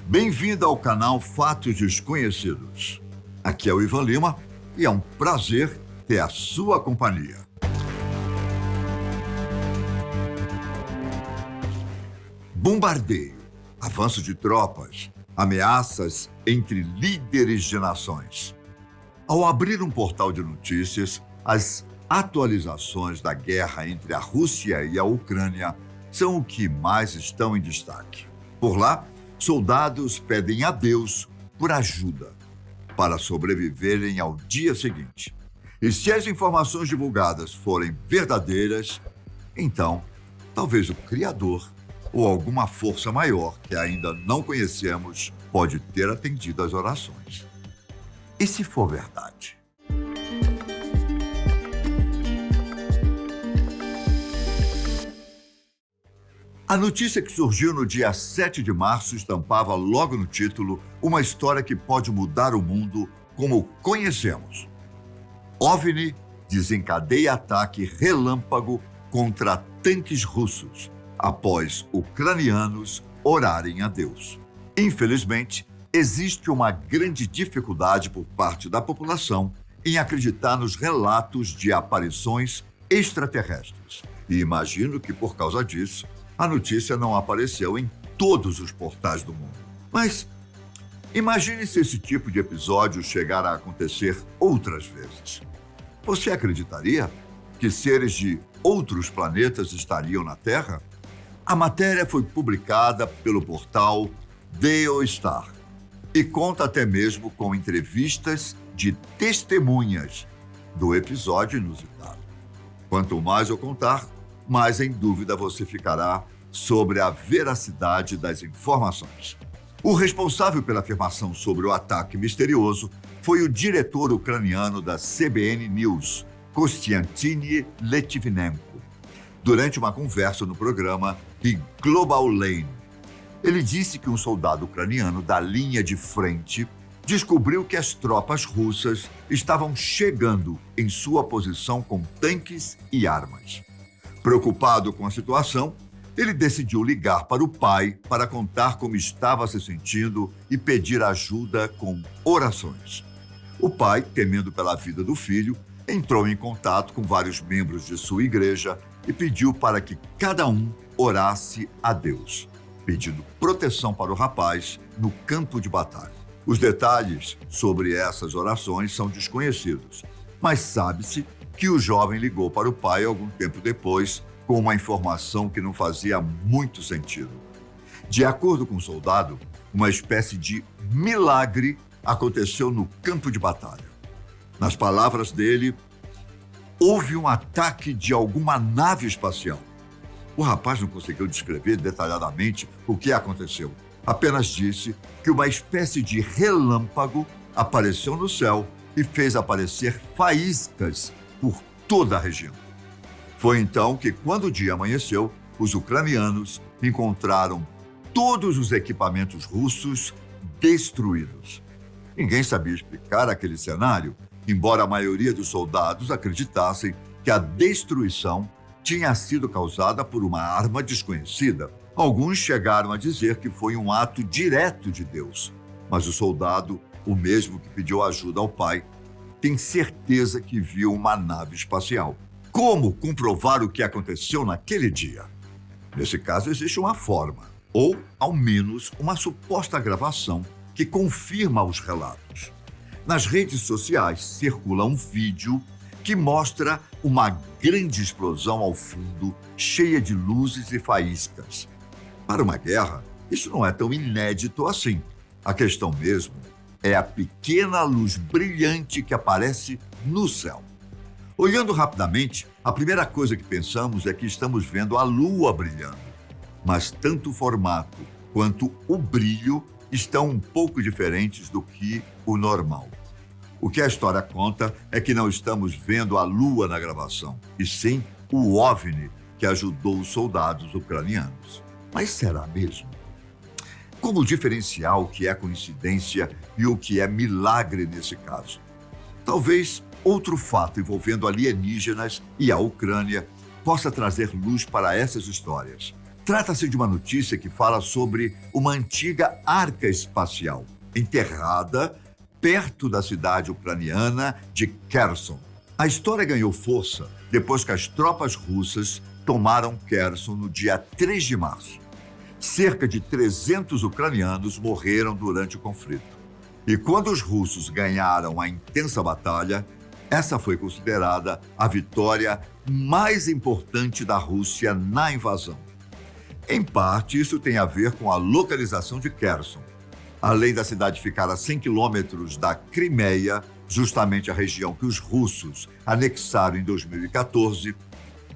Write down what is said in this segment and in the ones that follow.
Bem-vindo ao canal Fatos Desconhecidos. Aqui é o Ivan Lima e é um prazer ter a sua companhia. Bombardeio, avanço de tropas, ameaças entre líderes de nações. Ao abrir um portal de notícias, as atualizações da guerra entre a Rússia e a Ucrânia são o que mais estão em destaque. Por lá, soldados pedem a Deus por ajuda para sobreviverem ao dia seguinte. E se as informações divulgadas forem verdadeiras, então, talvez o Criador ou alguma força maior que ainda não conhecemos pode ter atendido às orações. E se for verdade? A notícia que surgiu no dia 7 de março estampava logo no título uma história que pode mudar o mundo como o conhecemos. OVNI desencadeia ataque relâmpago contra tanques russos após ucranianos orarem a Deus. Infelizmente, existe uma grande dificuldade por parte da população em acreditar nos relatos de aparições extraterrestres. E imagino que, por causa disso, a notícia não apareceu em todos os portais do mundo. Mas imagine se esse tipo de episódio chegar a acontecer outras vezes. Você acreditaria que seres de outros planetas estariam na Terra? A matéria foi publicada pelo portal Deostar e conta até mesmo com entrevistas de testemunhas do episódio inusitado. Quanto mais eu contar, mais em dúvida você ficará sobre a veracidade das informações. O responsável pela afirmação sobre o ataque misterioso foi o diretor ucraniano da CBN News, Konstantin Litvinenko, durante uma conversa no programa The Global Lane. Ele disse que um soldado ucraniano da linha de frente descobriu que as tropas russas estavam chegando em sua posição com tanques e armas. Preocupado com a situação, ele decidiu ligar para o pai para contar como estava se sentindo e pedir ajuda com orações. O pai, temendo pela vida do filho, entrou em contato com vários membros de sua igreja e pediu para que cada um orasse a Deus, pedindo proteção para o rapaz no campo de batalha. Os detalhes sobre essas orações são desconhecidos, mas sabe-se que o jovem ligou para o pai algum tempo depois com uma informação que não fazia muito sentido. De acordo com o soldado, uma espécie de milagre aconteceu no campo de batalha. Nas palavras dele, houve um ataque de alguma nave espacial. O rapaz não conseguiu descrever detalhadamente o que aconteceu. Apenas disse que uma espécie de relâmpago apareceu no céu e fez aparecer faíscas por toda a região. Foi então que, quando o dia amanheceu, os ucranianos encontraram todos os equipamentos russos destruídos. Ninguém sabia explicar aquele cenário, embora a maioria dos soldados acreditassem que a destruição tinha sido causada por uma arma desconhecida. Alguns chegaram a dizer que foi um ato direto de Deus, mas o soldado, o mesmo que pediu ajuda ao pai, tem certeza que viu uma nave espacial. Como comprovar o que aconteceu naquele dia? Nesse caso, existe uma forma, ou, ao menos, uma suposta gravação que confirma os relatos. Nas redes sociais circula um vídeo que mostra uma grande explosão ao fundo, cheia de luzes e faíscas. Para uma guerra, isso não é tão inédito assim. A questão mesmo é a pequena luz brilhante que aparece no céu. Olhando rapidamente, a primeira coisa que pensamos é que estamos vendo a lua brilhando. Mas tanto o formato quanto o brilho estão um pouco diferentes do que o normal. O que a história conta é que não estamos vendo a lua na gravação, e sim o OVNI que ajudou os soldados ucranianos. Mas será mesmo? Como diferenciar o que é coincidência e o que é milagre nesse caso? Talvez outro fato envolvendo alienígenas e a Ucrânia possa trazer luz para essas histórias. Trata-se de uma notícia que fala sobre uma antiga arca espacial, enterrada perto da cidade ucraniana de Kherson. A história ganhou força depois que as tropas russas tomaram Kherson no dia 3 de março. Cerca de 300 ucranianos morreram durante o conflito. E quando os russos ganharam a intensa batalha, essa foi considerada a vitória mais importante da Rússia na invasão. Em parte, isso tem a ver com a localização de Kherson. Além da cidade ficar a 100 quilômetros da Crimeia, justamente a região que os russos anexaram em 2014,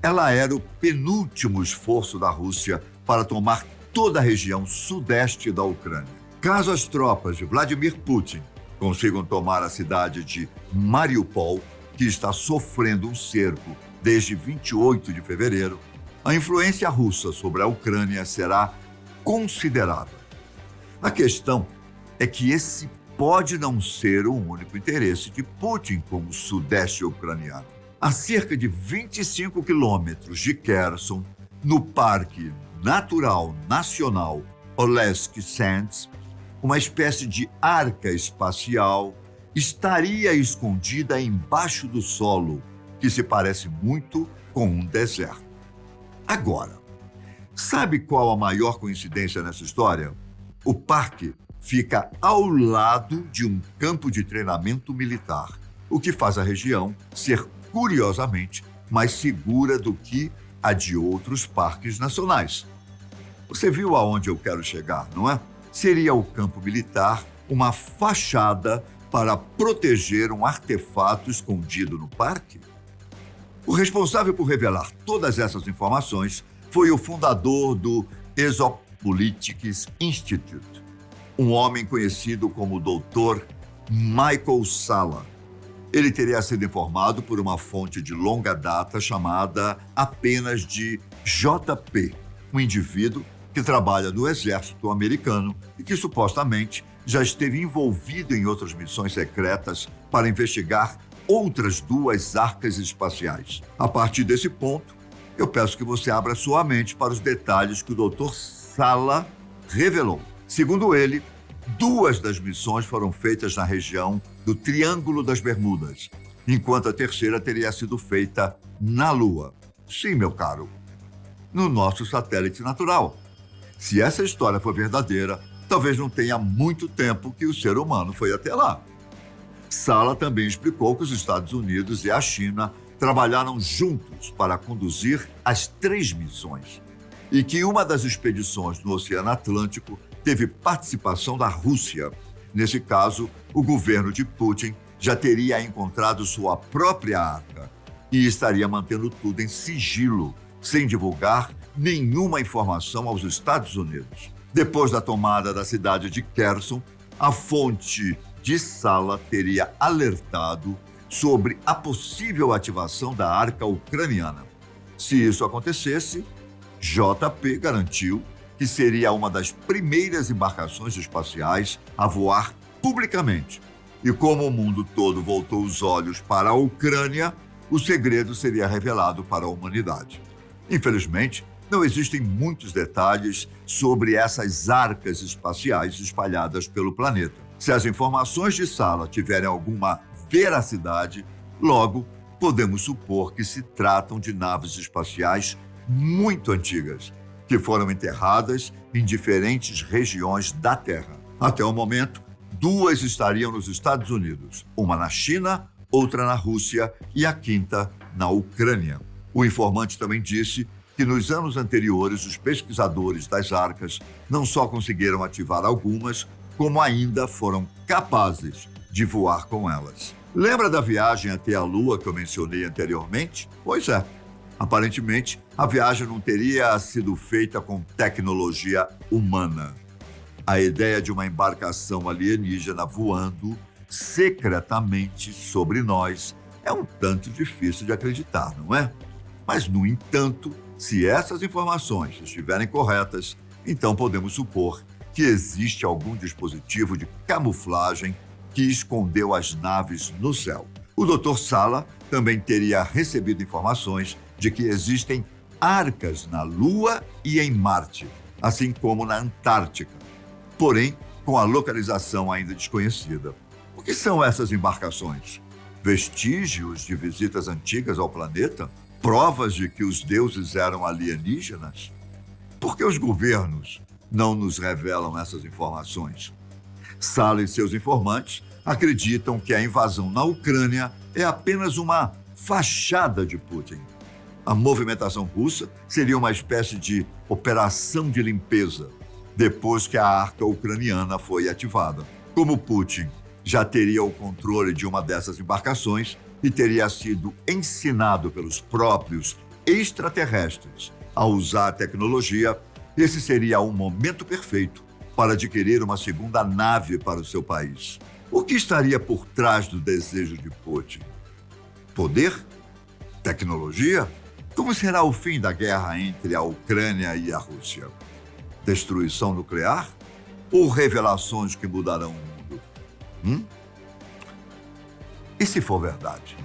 ela era o penúltimo esforço da Rússia para tomar toda a região sudeste da Ucrânia. Caso as tropas de Vladimir Putin consigam tomar a cidade de Mariupol, que está sofrendo um cerco desde 28 de fevereiro, a influência russa sobre a Ucrânia será considerável. A questão é que esse pode não ser o único interesse de Putin com o sudeste ucraniano. A cerca de 25 quilômetros de Kherson, no Parque Natural Nacional Olesk Sands, uma espécie de arca espacial estaria escondida embaixo do solo, que se parece muito com um deserto. Agora, sabe qual a maior coincidência nessa história? O parque fica ao lado de um campo de treinamento militar, o que faz a região ser, curiosamente, mais segura do que a de outros parques nacionais. Você viu aonde eu quero chegar, não é? Seria o campo militar uma fachada para proteger um artefato escondido no parque? O responsável por revelar todas essas informações foi o fundador do Exopolitics Institute, um homem conhecido como Dr. Michael Salla. Ele teria sido informado por uma fonte de longa data chamada apenas de JP, um indivíduo que trabalha no exército americano e que supostamente já esteve envolvido em outras missões secretas para investigar outras duas arcas espaciais. A partir desse ponto, eu peço que você abra sua mente para os detalhes que o Dr. Salla revelou. Segundo ele, duas das missões foram feitas na região do Triângulo das Bermudas, enquanto a terceira teria sido feita na Lua. Sim, meu caro, no nosso satélite natural. Se essa história for verdadeira, talvez não tenha muito tempo que o ser humano foi até lá. Salla também explicou que os Estados Unidos e a China trabalharam juntos para conduzir as 3 missões e que uma das expedições no Oceano Atlântico teve participação da Rússia. Nesse caso, o governo de Putin já teria encontrado sua própria arca e estaria mantendo tudo em sigilo, sem divulgar nenhuma informação aos Estados Unidos. Depois da tomada da cidade de Kherson, a fonte de Salla teria alertado sobre a possível ativação da arca ucraniana. Se isso acontecesse, JP garantiu que seria uma das primeiras embarcações espaciais a voar publicamente. E como o mundo todo voltou os olhos para a Ucrânia, o segredo seria revelado para a humanidade. Infelizmente, não existem muitos detalhes sobre essas arcas espaciais espalhadas pelo planeta. Se as informações de Salla tiverem alguma veracidade, logo podemos supor que se tratam de naves espaciais muito antigas, que foram enterradas em diferentes regiões da Terra. Até o momento, 2 estariam nos Estados Unidos, uma na China, outra na Rússia e a 5ª na Ucrânia. O informante também disse que nos anos anteriores os pesquisadores das arcas não só conseguiram ativar algumas, como ainda foram capazes de voar com elas. Lembra da viagem até a Lua que eu mencionei anteriormente? Pois é. Aparentemente, a viagem não teria sido feita com tecnologia humana. A ideia de uma embarcação alienígena voando secretamente sobre nós é um tanto difícil de acreditar, não é? Mas, no entanto, se essas informações estiverem corretas, então podemos supor que existe algum dispositivo de camuflagem que escondeu as naves no céu. O Dr. Salla também teria recebido informações de que existem arcas na Lua e em Marte, assim como na Antártica, porém com a localização ainda desconhecida. O que são essas embarcações? Vestígios de visitas antigas ao planeta? Provas de que os deuses eram alienígenas? Por que os governos não nos revelam essas informações? Sala e seus informantes acreditam que a invasão na Ucrânia é apenas uma fachada de Putin. A movimentação russa seria uma espécie de operação de limpeza, depois que a arca ucraniana foi ativada. Como Putin já teria o controle de uma dessas embarcações e teria sido ensinado pelos próprios extraterrestres a usar a tecnologia, esse seria o momento perfeito para adquirir uma segunda nave para o seu país. O que estaria por trás do desejo de Putin? Poder? Tecnologia? Como será o fim da guerra entre a Ucrânia e a Rússia? Destruição nuclear? Ou revelações que mudarão o mundo? E se for verdade?